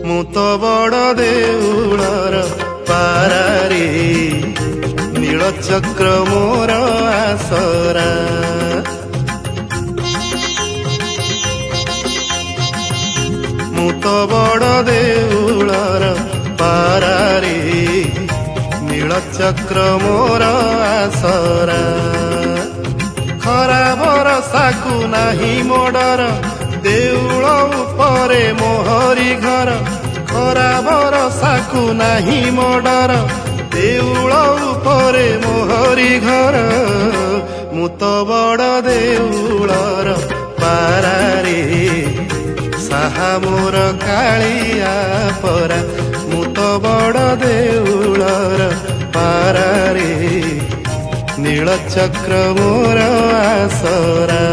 ମୁଁ ତ ବଡ଼ ଦେଉଳର ପାରାରେ ନୀଳଚକ୍ର ମୋର ଆସରା। ମୁଁ ତ ବଡ଼ ଦେଉଳର ପାରାରେ ନୀଳଚକ୍ର ମୋର ଆସରା। ଖରା ଭରସାକୁ ନାହିଁ ମୋଡର ଦେଉଳ ଉପରେ ମୋହରି ଘର। ଖରା ଭରସାକୁ ନାହିଁ ମୋଡର ଦେଉଳ ଉପରେ ମୋହରି ଘର। ମୁଁ ତ ବଡ଼ ଦେଉଳର ପାରାରେ ସାହା ମୋର କାଳିଆ ପରା। ମୁଁ ତ ବଡ଼ ଦେଉଳର ପାରାରେ ନୀଳଚକ୍ର ମୋର ଆସରା।